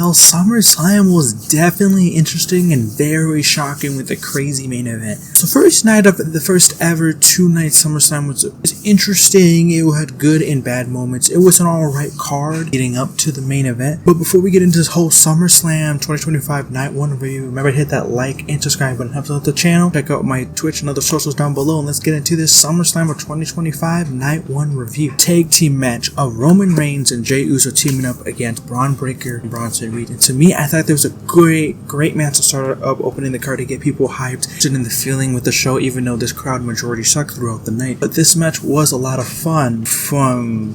Well, SummerSlam was definitely interesting and very shocking with a crazy main event. So first night of the first ever 2-night SummerSlam was interesting. It had good and bad moments. It was an alright card leading up to the main event. But before we get into this whole SummerSlam 2025 Night 1 review, remember to hit that like and subscribe button, helps out the channel. Check out my Twitch and other socials down below, and let's get into this SummerSlam of 2025 Night 1 review. Tag team match of Roman Reigns and Jey Uso teaming up against Braun Breaker and Bronson Reed. And to me, I thought there was a great match to start up opening the card to get people hyped and in the feeling with the show, even though this crowd majority sucked throughout the night. But this match was a lot of fun.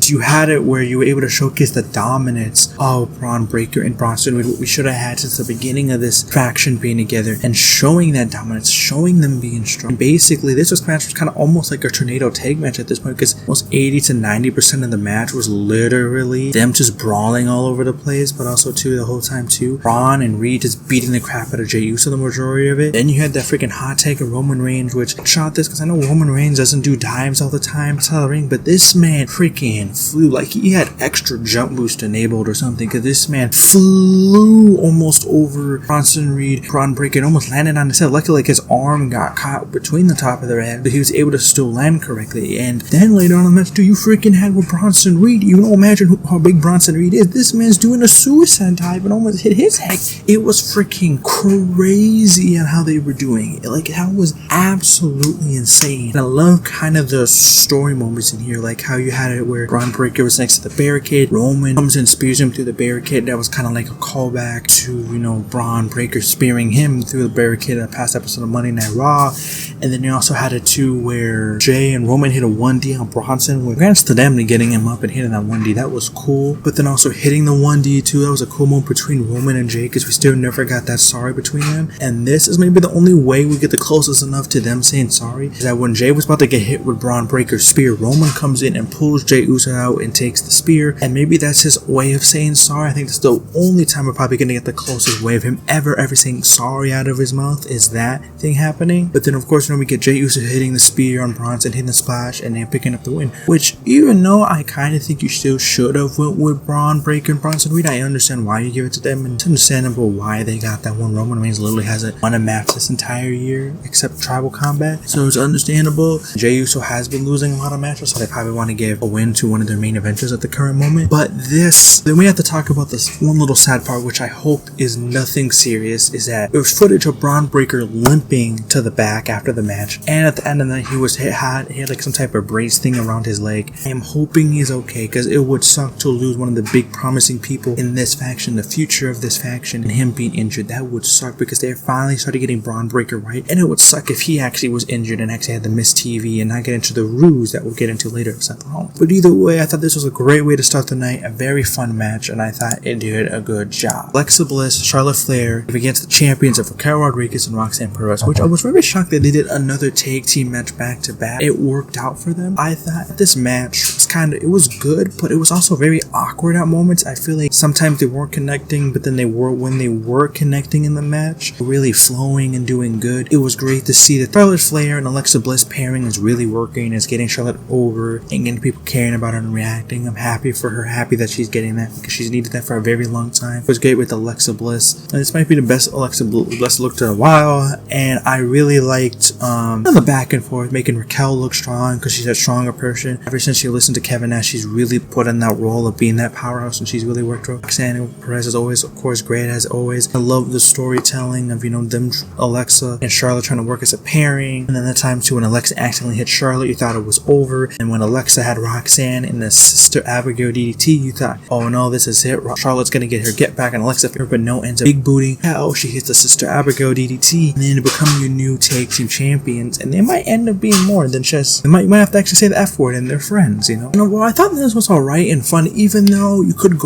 You had it where you were able to showcase the dominance of Braun Breaker and Bronson Reed, what we should have had since the beginning of this faction being together, and showing that dominance, showing them being strong. And basically, this match was kind of almost like a tornado tag match at this point, because almost 80 to 90% of the match was literally them just brawling all over the place, but also too the whole time too Braun and Reed just beating the crap out of Jey Uso the majority of it. Then you had that freaking hot take of Roman Reigns, which shot this because I know Roman Reigns doesn't do dives all the time outside the ring, but this man freaking flew like he had extra jump boost enabled or something, because this man flew almost over Bronson Reed, Braun Breaker, and almost landed on his head. Luckily, like his arm got caught between the top of their head, but he was able to still land correctly. And then later on in the match, you freaking had with Bronson Reed. You know, imagine how big Bronson Reed is. This man's doing a suicide dive and almost hit his head. It was freaking crazy on how they were doing it. Like, that was absolutely insane. And I love kind of the story moments in here, like how you had it where Braun Breaker was next to the barricade. Roman comes and spears him through the barricade. That was kind of like a callback to, you know, Braun Breaker spearing him through the barricade in the past episode of Monday Night Raw. And then you also had it too where Jay and Roman hit a 1D on Bronson. Congrats to them to getting him up and hitting that 1D. That was cool. But then also hitting the 1D too. That was a cool moment between Roman and Jay, because we still never got that sorry between them. And this is maybe the only way we get the closest enough to them saying sorry, is that when Jay was about to get hit with Braun Breaker's spear, Roman comes in and pulls Jey Uso out and takes the spear. And maybe that's his way of saying sorry. I think that's the only time we're probably going to get the closest way of him ever saying sorry out of his mouth, is that thing happening. But then of course, we get Jey Uso hitting the spear on Bronson, hitting the splash, and then picking up the win. Which, even though I kind of think you still should have went with Braun Breaker and Bronson Reed, I understand why you give it to them, and it's understandable why they got that one. Roman Reigns literally hasn't won a match this entire year except Tribal Combat, so it's understandable. Jey Uso has been losing a lot of matches, so they probably want to give a win to one of their main eventers at the current moment. But then we have to talk about this one little sad part, which I hope is nothing serious, is that there was footage of Braun Breaker limping to the back after the match, and at the end of the night he was hit hot. He had like some type of brace thing around his leg. I am hoping he's okay, because it would suck to lose one of the big promising people in this faction, the future of this faction, and him being injured. That would suck, because they finally started getting Braun Breaker right, and it would suck if he actually was injured and actually had to miss TV and not get into the ruse that we'll get into later of Seth Rollins. But either way, I thought this was a great way to start the night, a very fun match, and I thought it did a good job. Alexa Bliss, Charlotte Flair against the champions of Raquel Rodriguez and Roxan Perez, which I was very shocked that they did another tag team match back to back. It worked out for them. I thought this match it was good, but it was also very awkward at moments. I feel like sometimes they weren't connecting, but then when they were connecting in the match, really flowing and doing good. It was great to see that Charlotte Flair and Alexa Bliss pairing is really working. It's getting Charlotte over and getting people caring about her and reacting. I'm happy for her, happy that she's getting that, because she's needed that for a very long time. It was great with Alexa Bliss, and this might be the best Alexa Bliss looked in a while. And I really liked the back and forth, making Raquel look strong, because she's a stronger person. Ever since she listened to Kevin Nash, she's really put in that role of being that powerhouse, and she's really worked. Roxan and Perez is always, of course, great as always. I love the storytelling of, them, Alexa and Charlotte trying to work as a pairing, and then the time too when Alexa accidentally hit Charlotte, you thought it was over, and when Alexa had Roxan in the Sister Abigail DDT, you thought, oh no, this is it, Charlotte's gonna get her get back on Alexa, but no, ends up big booting. Oh, she hits the Sister Abigail DDT, and then become your new tag team champions, and they might end up being more than just, they might have to actually say the F word, and they're friends, well, I thought this was alright and fun, even though you could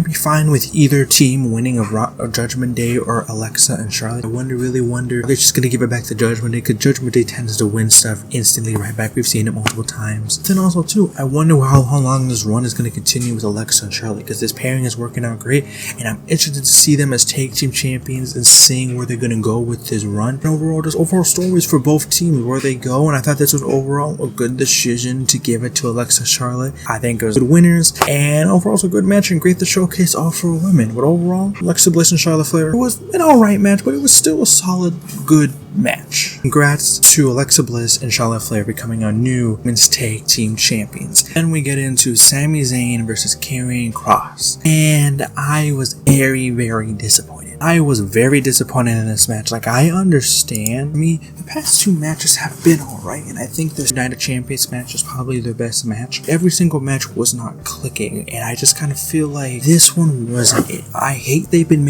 be fine with either team winning a Judgment Day or Alexa and Charlotte. I really wonder if they're just gonna give it back to Judgment Day, because Judgment Day tends to win stuff instantly right back. We've seen it multiple times. Then also too, I wonder how long this run is gonna continue with Alexa and Charlotte, because this pairing is working out great, and I'm interested to see them as tag team champions and seeing where they're gonna go with this run. And overall, there's overall stories for both teams where they go, and I thought this was overall a good decision to give it to Alexa Charlotte. I think it was good winners, and overall it's a good match and great to showcase all 4 women. women. But overall, Alexa Bliss and Charlotte Flair was an alright match, but it was still a solid, good match. Congrats to Alexa Bliss and Charlotte Flair becoming our new Women's Tag Team Champions. Then we get into Sami Zayn versus Karrion Kross. And I was very, very disappointed. I was very disappointed in this match. Like, I understand the past two matches have been alright, and I think this Night of Champions match is probably their best match. Every single match was not clicking, and I just kind of feel like this one wasn't it. I hate they've been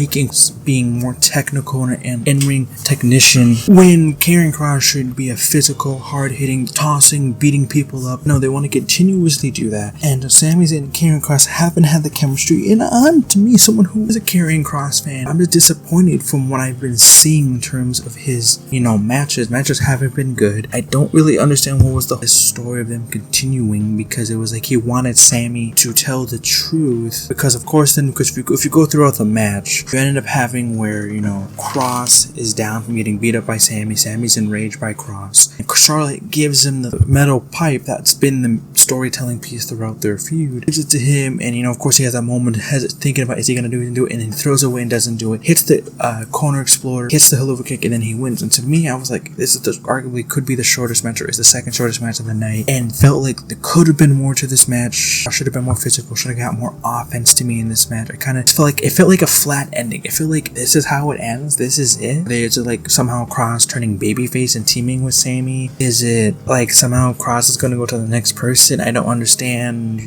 being more technical and in-ring technician when Karrion Kross should be a physical, hard-hitting, tossing, beating people up. No, they want to continuously do that. And Sami Zayn and Karrion Kross haven't had the chemistry, and I'm, to me, someone who is a Karrion Kross fan, I'm just disappointed from what I've been seeing in terms of his, matches. Matches haven't been good. I don't really understand what was the story of them continuing, because it was like he wanted Sami to tell the truth, because of course then, because if you go throughout the match, you ended up having where, Kross is down from getting beat up by Sami, Sami's enraged by Kross, and Charlotte gives him the metal pipe that's been the storytelling piece throughout their feud, gives it to him, and of course he has that moment thinking about is he gonna do it, and then he throws it away and doesn't do it, hits the corner exploder, hits the helluva kick, and then he wins. And to me, I was like, this is arguably could be the shortest match, or is the second shortest match of the night, and felt like there could have been more to this match. I should have been more physical, should have got more offense to me in this match. I kind of felt like a flat ending. I feel like this is how it ends, this is it. Is it like somehow Kross turning babyface and teaming with Sami? Is it like somehow Kross is gonna go to the next person? I don't understand,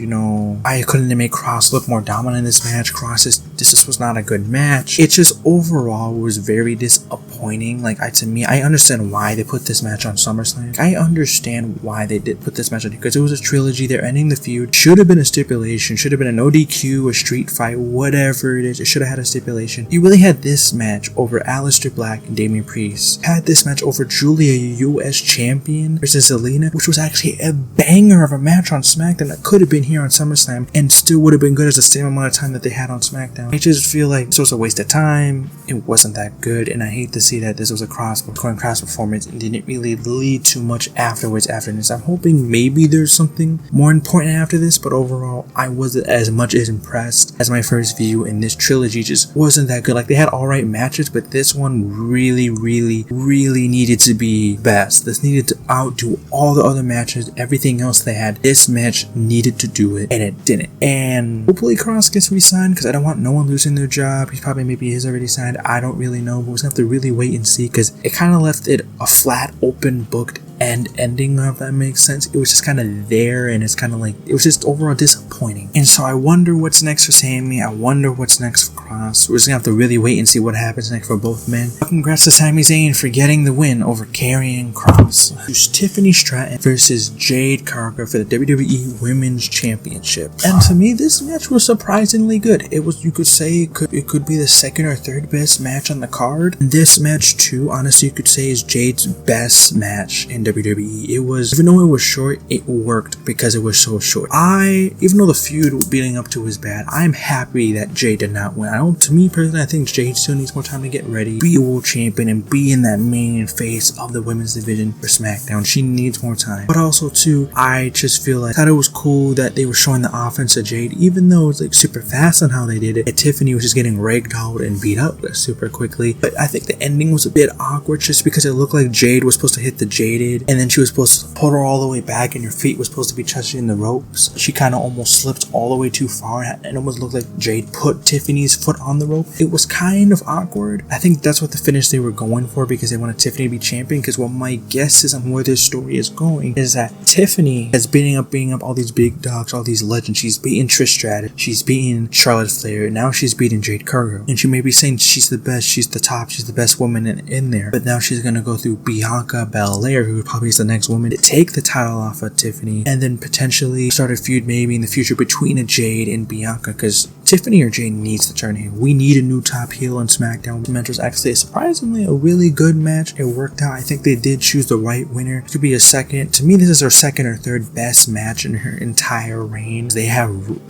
I couldn't make Kross look more dominant in this match. This was not a good match. It just overall was very disappointing. Like, to me, I understand why they put this match on SummerSlam. I understand why they did put this match on, because it was a trilogy. They're ending the feud. Should have been a stipulation. Should have been a no DQ, a street fight, whatever it is. It should have had a stipulation. You really had this match over Aleister Black and Damian Priest. Had this match over Julia, US Champion, versus Zelina, which was actually a banger of a match on SmackDown that could have been here on SummerSlam and still would have been good as the same amount of time that they had on SmackDown. I just feel like this was a waste of time. It wasn't that good, and I hate to see that this was a cross performance and didn't really lead to much after this. I'm hoping maybe there's something more important after this, but overall, I wasn't as much as impressed as my first view, and this trilogy just wasn't that good. Like, they had alright matches, but this one really, really, really needed to be best. This needed to outdo all the other matches, everything else they had. This match needed to do it, and it didn't. And hopefully Kross gets re-signed, because I don't want no one losing their job. He's probably maybe is already signed. I don't really know, but we'll have to really wait and see, because it kind of left it a flat, open, booked ending, if that makes sense. It was just kind of there, and it's kind of like, it was just overall disappointing. And so I wonder what's next for Sami. I wonder what's next for Kross. We're just gonna have to really wait and see what happens next for both men. Congrats to Sami Zayn for getting the win over Karrion Kross. There's Tiffany Stratton versus Jade Cargill for the WWE Women's Championship. And to me, this match was surprisingly good. It was, you could say, it could be the second or third best match on the card. And this match too, honestly, you could say is Jade's best match in WWE. It was, even though it was short, it worked because it was so short. Even though the feud beating up to was bad, I'm happy that Jade did not win. To me personally, I think Jade still needs more time to get ready, be a world champion, and be in that main face of the women's division for SmackDown. She needs more time. But also too, I just feel like, I thought it was cool that they were showing the offense of Jade, even though it was like super fast on how they did it. And Tiffany was just getting ragdolled and beat up super quickly. But I think the ending was a bit awkward, just because it looked like Jade was supposed to hit the Jaded, and then she was supposed to put her all the way back, and her feet was supposed to be touching the ropes. She kind of almost slipped all the way too far, and it almost looked like Jade put Tiffany's foot on the rope. It was kind of awkward. I think that's what the finish they were going for, because they wanted Tiffany to be champion, because what my guess is on where this story is going is that Tiffany has beating up all these big dogs, all these legends. She's beating Trish Stratus, she's beating Charlotte Flair, now she's beating Jade Cargill, and she may be saying she's the best, she's the top, she's the best woman in there, but now she's gonna go through Bianca Belair, who probably is the next woman to take the title off of Tiffany, and then potentially start a feud maybe in the future between a Jade and Bianca, because Tiffany or Jade needs to turn heel. We need a new top heel on SmackDown. The match was actually surprisingly a really good match. It worked out. I think they did choose the right winner. It could be a second. To me, this is her second or third best match in her entire reign. They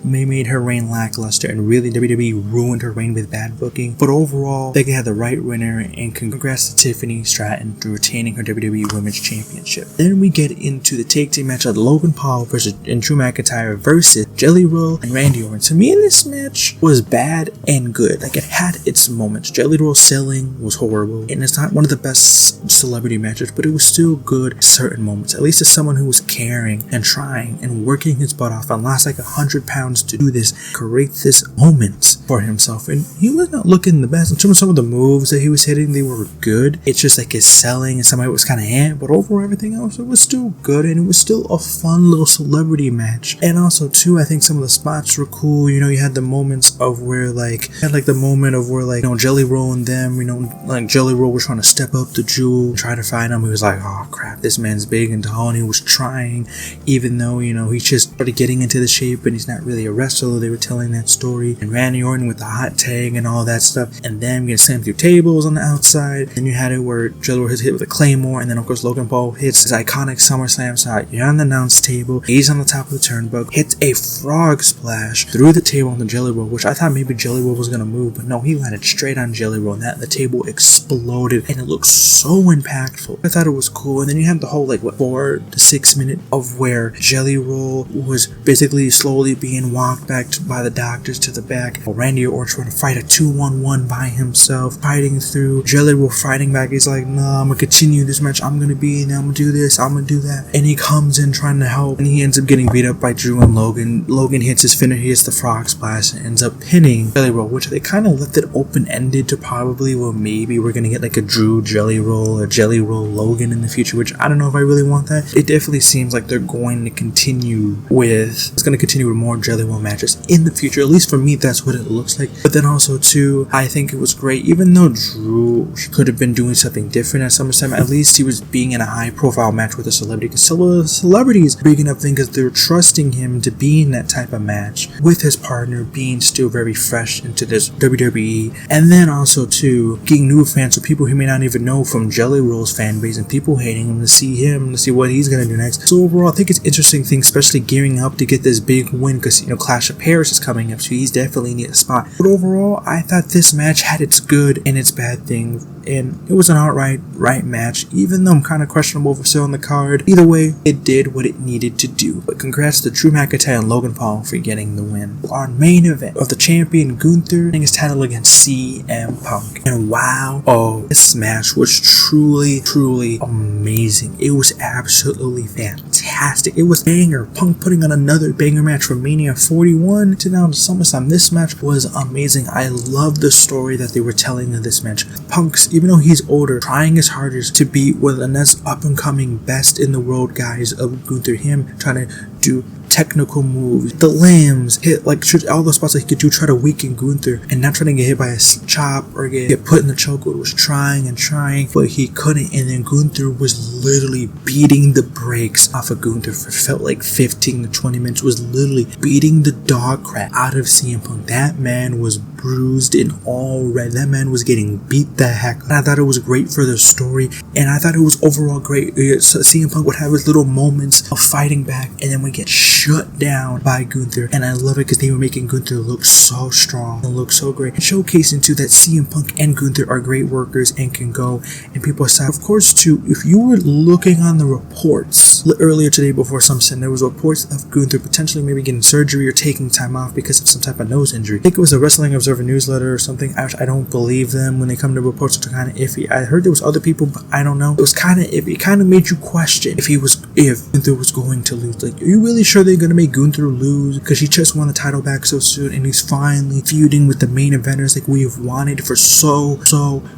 made her reign lackluster, and really WWE ruined her reign with bad booking. But overall, they had the right winner, and congrats to Tiffany Stratton for retaining her WWE Women's Championship. Then we get into the tag team match of Logan Paul and Drew McIntyre versus Jelly Roll and Randy Orton. To me, in this match, match was bad and good. Like, it had its moments. Jelly Roll selling was horrible, and it's not one of the best celebrity matches, but it was still good at certain moments. At least as someone who was caring and trying and working his butt off and lost like 100 pounds to do this, create this moments for himself. And he was not looking the best. In terms of some of the moves that he was hitting, they were good. It's just like his selling and some of it was kind of but overall everything else, it was still good, and it was still a fun little celebrity match. And also too, I think some of the spots were cool. You know, you had the moments of where like, the moment of where like, you know, Jelly Roll and them, you know, like Jelly Roll was trying to step up to Jewel, try to find him. He was like, oh crap, this man's big and tall, and he was trying, even though, you know, he's just started getting into the shape and he's not really a wrestler. They were telling that story, and Randy Orton with the hot tag and all that stuff, and them getting slammed through tables on the outside. Then you had it where Jelly Roll was hit with a Claymore, and then of course Logan Paul hits his iconic SummerSlam shot. You're on the announce table, he's on the top of the turnbuckle, hits a frog splash through the table on the Jelly Roll, which I thought maybe Jelly Roll was gonna move, but no, he landed straight on Jelly Roll, and that the table exploded, and it looked so impactful. I thought it was cool. And then you had the whole like 4 to 6 minute of where Jelly Roll was basically slowly being walked back by the doctors to the back. Randy Orton trying to fight a 2-on-1 by himself, fighting through. Jelly Roll fighting back. He's like, no, I'm gonna continue this match. I'm gonna be in. I'm gonna do this. I'm gonna do that. And he comes in trying to help, and he ends up getting beat up by Drew and Logan. Logan hits his finisher. He hits the frog splash and ends up pinning Jelly Roll, which they kind of left it open-ended to probably, well, maybe we're gonna get like a Drew Jelly Roll or Jelly Roll Logan in the future, which I don't know if I really want that. It definitely seems like they're going to continue with, it's going to continue with more Jelly Roll matches in the future. At least for me, that's what it looks like. But then also too, I think it was great, even though Drew could have been doing something different at SummerSlam, at least he was being in a high profile match with a celebrity, because celebrities are big enough thing because they're trusting him to be in that type of match with his partner being still very fresh into this WWE. And then also too, getting new fans, so people who may not even know from Jelly Roll's fan base, and people hating him, to see what he's gonna do next. So overall, I think it's an interesting thing, especially gearing up to get this big win, because, you know, Clash of Paris is coming up, so he's definitely need a spot. But overall, I thought this match had its good and its bad things, and it was an outright right match, even though I'm kind of questionable for still on the card. Either way, it did what it needed to do. But congrats to Drew McIntyre and Logan Paul for getting the win. Our main event of the champion Gunther getting his title against CM Punk. And wow, this match was truly amazing. It was absolutely fantastic. It was banger. Punk putting on another banger match from Mania 41 to now to SummerSlam. This match was amazing. I love the story that they were telling in this match. Punk's, even though he's older, trying his hardest to beat one of the next up and coming best in the world guys of Gunther. Him trying to do technical moves, the limbs, hit like all the spots that he could do, try to weaken Gunther, and not trying to get hit by a chop or get put in the chokehold. Was trying and trying, but he couldn't. And then Gunther was literally beating the brakes off of Gunther for felt like 15 to 20 minutes. Was literally beating the dog crap out of CM Punk. That man was bruised and all red. That man was getting beat the heck. And I thought it was great for the story, and I thought it was overall great. CM Punk would have his little moments of fighting back, and then we get shut down by Gunther, and I love it because they were making Gunther look so strong and look so great, and showcasing too that CM Punk and Gunther are great workers and can go. And people aside, of course too, if you were looking on the reports earlier today before SummerSlam, there was reports of Gunther potentially maybe getting surgery or taking time off because of some type of nose injury. I think it was a Wrestling Observer newsletter or something. I don't believe them when they come to reports. It's kind of iffy. I heard there was other people, but I don't know. It was kind of iffy. It kind of made you question if Gunther was going to lose. Like, are you really sure they're going to make Gunther lose? Because he just won the title back so soon, and he's finally feuding with the main eventers like we have wanted for so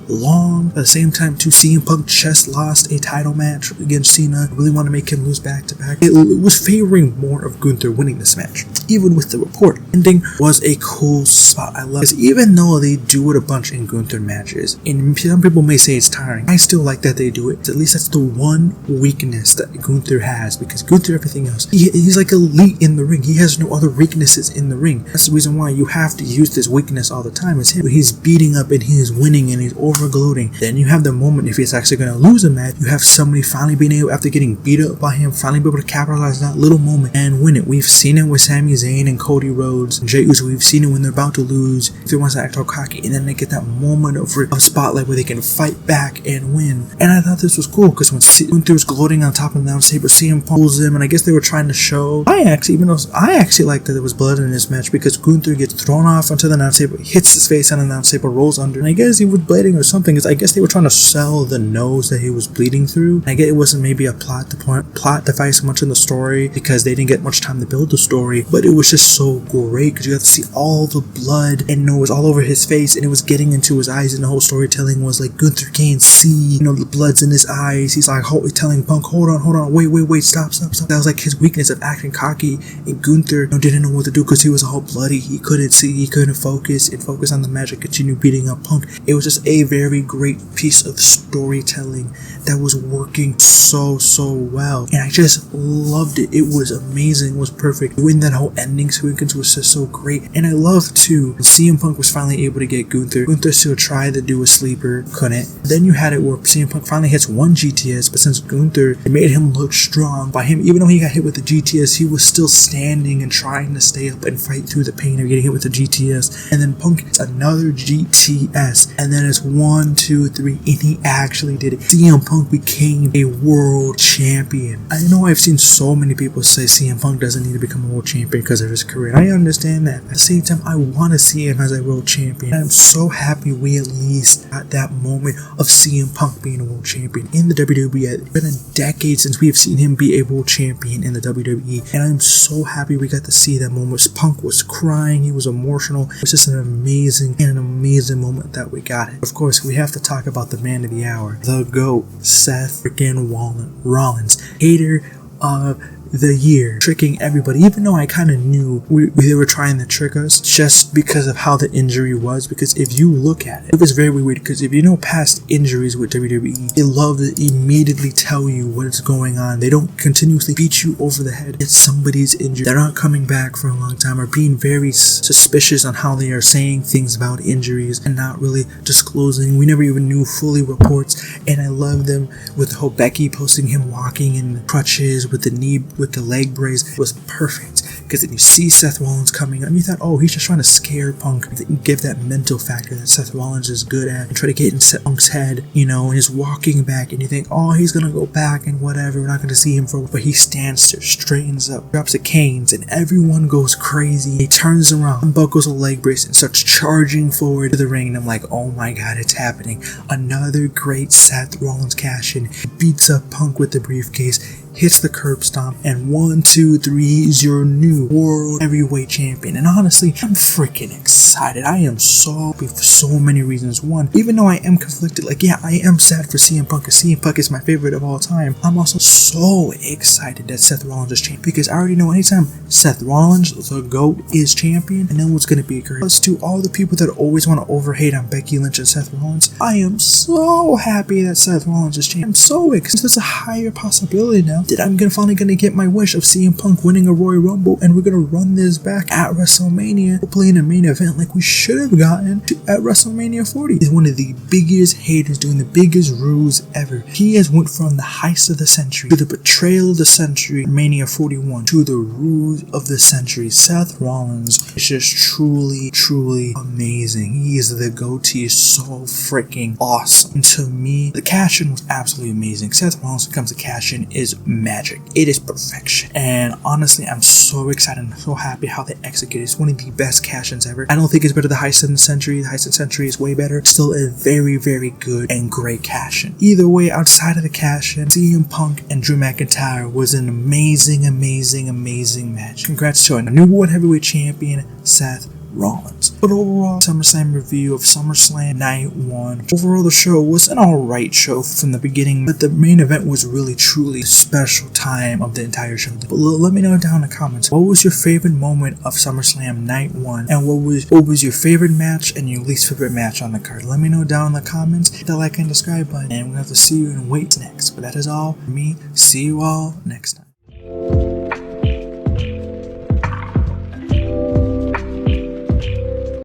long. At the same time, too, CM Punk just lost a title match against Cena. I really want to make him lose back to back. It was favoring more of Gunther winning this match. Even with the report, ending was a cool spot. I love it. Even though they do it a bunch in Gunther matches, and some people may say it's tiring, I still like that they do it. At least that's the one weakness that Gunther has, because Gunther, everything else, he's like elite in the ring. He has no other weaknesses in the ring. That's the reason why you have to use this weakness all the time. It's him. He's beating up and he's winning and he's overgloating. Then you have the moment, if he's actually going to lose a match, you have somebody finally being able, after getting beat up by him, finally be able to capitalize that little moment and win it. We've seen it with Sami Zayn and Cody Rhodes and Jey Uso, we've seen it when they're about to lose, if they want to act all cocky, and then they get that moment of spotlight where they can fight back and win. And I thought this was cool because when Gunther was gloating on top of the announce table, CM Punk pulls him, and I guess they were trying to show. I actually liked that there was blood in this match because Gunther gets thrown off onto the announce table, hits his face on the announce table, rolls under, and I guess he was bleeding or something. I guess they were trying to sell the nose that he was bleeding through. And I get it wasn't maybe a plot device much in the story because they didn't get much time to build the story, but it was just so great because you got to see all the blood and it was all over his face and it was getting into his eyes, and the whole storytelling was like Gunther can't see, the blood's in his eyes. He's like telling Punk, hold on, wait, stop. That was like his weakness of acting cocky, and Gunther didn't know what to do because he was all bloody. He couldn't see, he couldn't focus on the match and continue beating up Punk. It was just a very great piece of storytelling that was working so well, and I just loved it. It was amazing, it was perfect. Doing that whole ending sequence was just so great, and I loved too when CM Punk was finally able to get Gunther still tried to do a sleeper, couldn't. Then you had it where CM Punk finally hits one GTS, but since Gunther, it made him look strong by him, even though he got hit with the GTS, he was still standing and trying to stay up and fight through the pain of getting hit with the GTS. And then Punk hits another GTS, and then it's 1, 2, 3, and he actually did it. CM Punk became a world champion. I know I've seen so many people say CM Punk doesn't need to become a world champion because of his career. I understand that. At the same time, I want to see him as a world champion. And I'm so happy we at least at that moment of CM Punk being a world champion in the WWE. It's been a decade since we have seen him be a world champion in the WWE, and I'm so happy we got to see that moment. Punk was crying, he was emotional. It was just an amazing moment that we got. Of course, we have to talk about the man of the hour, the GOAT, Seth freaking Rollins, hater of the year, tricking everybody, even though I kind of knew they were trying to trick us just because of how the injury was. Because if you look at it, it was very weird, because if you know past injuries with WWE, they love to immediately tell you what is going on. They don't continuously beat you over the head if somebody's injured, they're not coming back for a long time, or being very suspicious on how they are saying things about injuries and not really disclosing. We never even knew fully reports, and I love them with the whole Becky posting him walking in crutches with the leg brace. It was perfect, because then you see Seth Rollins coming up and you thought, oh, he's just trying to scare Punk, give that mental factor that Seth Rollins is good at and try to get in Punk's head, and he's walking back and you think, oh, he's gonna go back and whatever, we're not gonna see him but he stands there, straightens up, drops the canes, and everyone goes crazy. He turns around, unbuckles a leg brace and starts charging forward to the ring, and I'm like, oh my god, it's happening. Another great Seth Rollins cash in. He beats up Punk with the briefcase, hits the curb stomp, and 1, 2, 3, he's your new world heavyweight champion. And honestly, I'm freaking excited. I am so happy for so many reasons. One, even though I am conflicted, I am sad for CM Punk, because CM Punk is my favorite of all time, I'm also so excited that Seth Rollins is champion, because I already know anytime Seth Rollins, the GOAT, is champion, and then what's going to be great. Plus, to all the people that always want to overhate on Becky Lynch and Seth Rollins, I am so happy that Seth Rollins is champion. I'm so excited. There's a higher possibility now that I'm finally gonna get my wish of CM Punk winning a Royal Rumble, and we're gonna run this back at WrestleMania, hopefully in a main event like we should have gotten at WrestleMania 40. He's one of the biggest haters, doing the biggest ruse ever. He has went from the heist of the century to the betrayal of the century, Mania 41, to the ruse of the century. Seth Rollins is just truly amazing. He is the GOAT. He is so freaking awesome. And to me, the cash-in was absolutely amazing. Seth Rollins becomes a cash-in is magic. It is perfection. And honestly, I'm so excited and so happy how they executed. It's one of the best cash-ins ever. I don't think it's better than the heist in the century. The heist in the century is way better. Still a very good and great cash-in. Either way, outside of the cash-in, CM Punk and Drew McIntyre was an amazing match. Congrats to our new World Heavyweight Champion, Seth Rollins. But overall, SummerSlam review of SummerSlam Night 1. Overall, the show was an alright show from the beginning, but the main event was really truly a special time of the entire show. But let me know down in the comments, what was your favorite moment of SummerSlam Night 1, and what was your favorite match and your least favorite match on the card? Let me know down in the comments. Hit that like and subscribe button, and we'll have to see you in Wait next. But that is all for me. See you all next time.